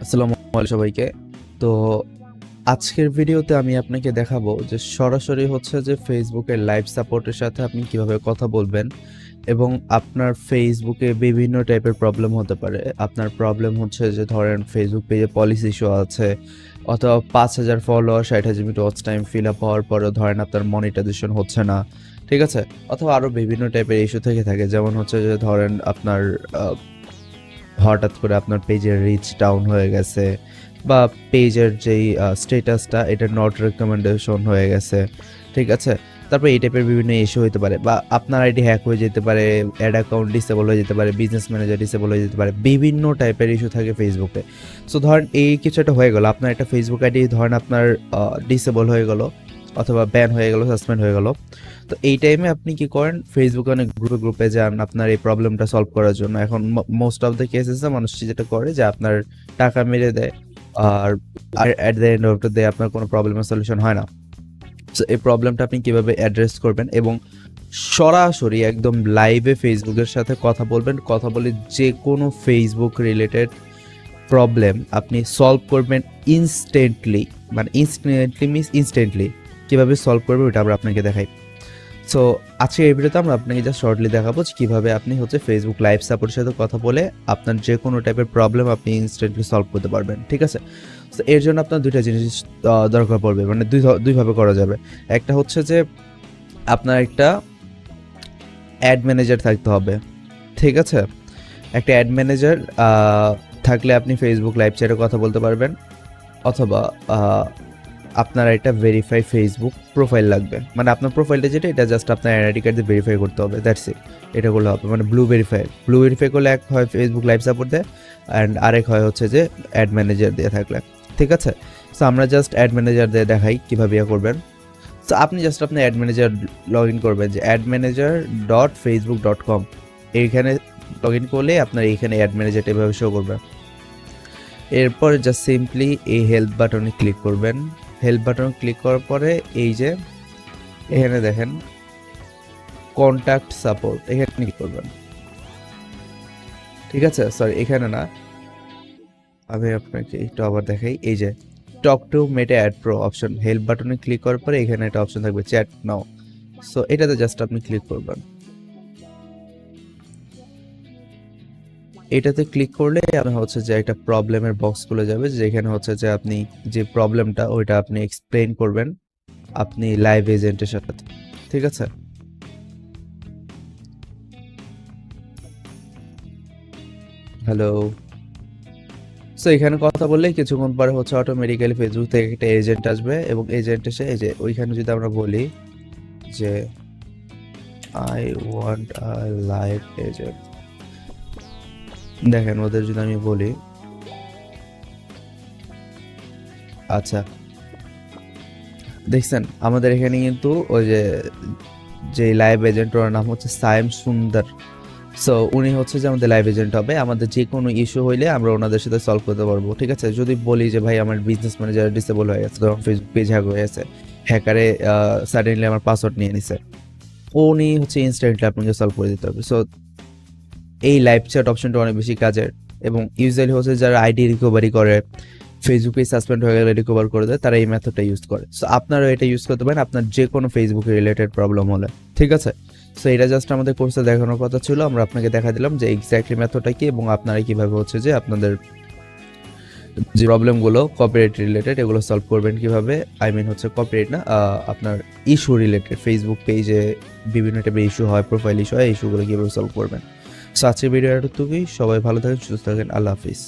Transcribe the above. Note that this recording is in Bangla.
আসসালামু আলাইকুম সবাইকে। তো আজকের ভিডিওতে আমি আপনাকে দেখাবো যে সরাসরি হচ্ছে যে ফেসবুকের লাইভ সাপোর্টের সাথে আপনি কিভাবে কথা বলবেন এবং আপনার ফেসবুকে বিভিন্ন টাইপের প্রবলেম হতে পারে। আপনার প্রবলেম হচ্ছে যে ধরেন ফেসবুক পেজে পলিসি ইস্যু আছে অথবা ৫,০০০ follower ৬০,০০০ minute watch time fill up হওয়ার পরেও ধরেন আপনার মনিটাইজেশন হচ্ছে না, ঠিক আছে? অথবা আরও বিভিন্ন টাইপের ইস্যু থেকে থাকে, যেমন হচ্ছে যে ধরেন আপনার হঠাৎ করে আপনার পেজের রিচ ডাউন হয়ে গেছে বা পেজের যেই স্ট্যাটাসটা এটা নট রেকমেন্ডেশন হয়ে গেছে, ঠিক আছে? তারপর এই টাইপের বিভিন্ন ইস্যু হতে পারে বা আপনার আইডি হ্যাক হয়ে যেতে পারে, অ্যাড অ্যাকাউন্ট ডিসেবল হয়ে যেতে পারে, বিজনেস ম্যানেজার ডিসেবল হয়ে যেতে পারে, বিভিন্ন টাইপের ইস্যু থাকে ফেসবুকে। সো ধরেন এই কিছু একটা হয়ে গেল, আপনার একটা ফেসবুক আইডি ধরেন আপনার ডিসেবল হয়ে গেল অথবা ব্যান হয়ে গেল, সাসপেন্ড হয়ে গেল। তো এই টাইমে আপনি কি করেন, ফেসবুকে অনেক গ্রুপে যান আপনার এই প্রবলেমটা সলভ করার জন্য। এখন মোস্ট অফ দ্য কেসেসে মানুষ যেটা করে যে আপনার টাকা মেরে দেয়, আর at the end of the day আপনার কোনো প্রবলেমের সলিউশন হয় না। সো এই প্রবলেমটা আপনি কিভাবে অ্যাড্রেস করবেন এবং সরাসরি একদম লাইভে ফেসবুকের সাথে কথা বলবেন, কথা বলে যে কোনো ফেসবুক রিলেটেড প্রবলেম আপনি সলভ করবেন ইনস্ট্যান্টলি। মানে ইনস্ট্যান্টলি কীভাবে সলভ করবে ওটা আমরা আপনাকে দেখাই। সো আজকে এই ভিডিওতে আমরা আপনাকে জাস্ট শর্টলি দেখাবো যে কীভাবে আপনি হচ্ছে ফেসবুক লাইভ সাপোর্টের সাথে কথা বলে আপনার যে কোনো টাইপের প্রবলেম আপনি ইনস্ট্যান্টলি সলভ করতে পারবেন, ঠিক আছে? সো এর জন্য আপনার দুইটা জিনিস দরকার পড়বে, মানে দুইভাবে করা যাবে। একটা হচ্ছে যে আপনার একটা অ্যাড ম্যানেজার থাকতে হবে, ঠিক আছে? একটা অ্যাড ম্যানেজার থাকলে আপনি ফেসবুক লাইভ চ্যাটে কথা বলতে পারবেন, অথবা আপনার একটা ভেরিফাই ফেসবুক প্রোফাইল লাগবে। মানে আপনার প্রোফাইলটা যেটা, এটা জাস্ট আপনার আইডি কার্ড দিয়ে ভেরিফাই করতে হবে, দ্যাটস ইট। এটা করলে হবে, মানে ব্লু ভেরিফাই করলে এক হয় ফেসবুক লাইভ সাপোর্ট দেয়, অ্যান্ড আরেক হয় হচ্ছে যে অ্যাড ম্যানেজার দিয়ে থাকলে, ঠিক আছে? সো আমরা জাস্ট অ্যাড ম্যানেজার দিয়ে দেখাই কীভাবে ইয়ে করবেন। সো আপনি জাস্ট আপনার অ্যাড ম্যানেজার লগ ইন করবেন যে admanager.facebook.com, এইখানে লগ ইন করলে আপনার এইখানে অ্যাড ম্যানেজারটা এভাবে শো করবে। এরপর জাস্ট সিম্পলি এই হেল্প বাটনে ক্লিক করবেন। হেল্প বাটন ক্লিক করার পরে এই যে এখানে দেখেন কন্ট্যাক্ট সাপোর্ট, এখানে ক্লিক করবেন, ঠিক আছে? সরি, এখানে না, আমি আপনাকে একটু আবার দেখাই। এই যে talk to Meta ad pro option, help বাটনে ক্লিক করার পরে এখানে একটা অপশন থাকবে চ্যাট নাও। সো এটাতে জাস্ট আপনি ক্লিক করবেন। এটাতে ক্লিক করলে আপনার হচ্ছে যে একটা প্রবলেমের বক্স খুলে যাবে, যেখানে হচ্ছে যে আপনি যে প্রবলেমটা ওইটা আপনি এক্সপ্লেইন করবেন আপনি লাইভ এজেন্টের সাথে, ঠিক আছে? হ্যালো। সো এখানে কথা বললে কিছুক্ষণ পরে হচ্ছে অটোমেটিক্যালি ফেসবুক থেকে একটা এজেন্ট আসবে এবং এজেন্ট এসে এই যে ওইখানে যদি আমরা বলি যে I want a live agent, দেখেন ওদের যদি আমি বলি, আচ্ছা দেখছেন আমাদের এখানে কিন্তু ওই যে লাইভ এজেন্ট, ওর নাম হচ্ছে সায়েম সুন্দর। সো উনি হচ্ছে যে আমাদের লাইভ এজেন্ট হবে, আমাদের যে কোনো ইস্যু হইলে আমরা ওনাদের সাথে সলভ করতে পারবো, ঠিক আছে? যদি বলি যে ভাই আমার বিজনেস ম্যানেজার ডিসেবল হয়ে গেছে, ধরুন ফেসবুক পেজ হ্যাক হয়ে গেছে, হ্যাকারে সাডেনলি আমার পাসওয়ার্ড নিয়ে নিছে, উনি হচ্ছে ইনস্ট্যান্টলি আপনাকে সলভ করে দিতে হবে। সো এই লাইভ চ্যাট অপশনটা অনেক বেশি কাজের এবং ইউজুয়ালি হচ্ছে যারা আইডি রিকভারি করে, ফেসবুকে সাসপেন্ড হয়ে গেলে রিকভার করে দেয়, তারা এই মেথডটা ইউজ করে। সো আপনারাও এটা ইউজ করতে পারেন আপনার যে কোনো ফেসবুকে রিলেটেড প্রবলেম হলে, ঠিক আছে? সো এটা জাস্ট আমাদের কোর্সে দেখানোর কথা ছিল, আমরা আপনাকে দেখা দিলাম যে এক্স্যাক্টলি মেথডটা কি এবং আপনারা কীভাবে হচ্ছে যে আপনাদের যে প্রবলেমগুলো কপিরাইট রিলেটেড এগুলো সলভ করবেন কীভাবে। আই মিন হচ্ছে কপিরাইট না, আপনার ইস্যু রিলেটেড, ফেসবুক পেজে বিভিন্ন টাইপের ইস্যু হয়, প্রোফাইল ইস্যু হয়, ইস্যুগুলো কীভাবে সলভ করবেন। সো আজকের ভিডিওটা এতটুকুই। সবাই ভালো থাকেন, সুস্থ থাকেন, আল্লাহ হাফিজ।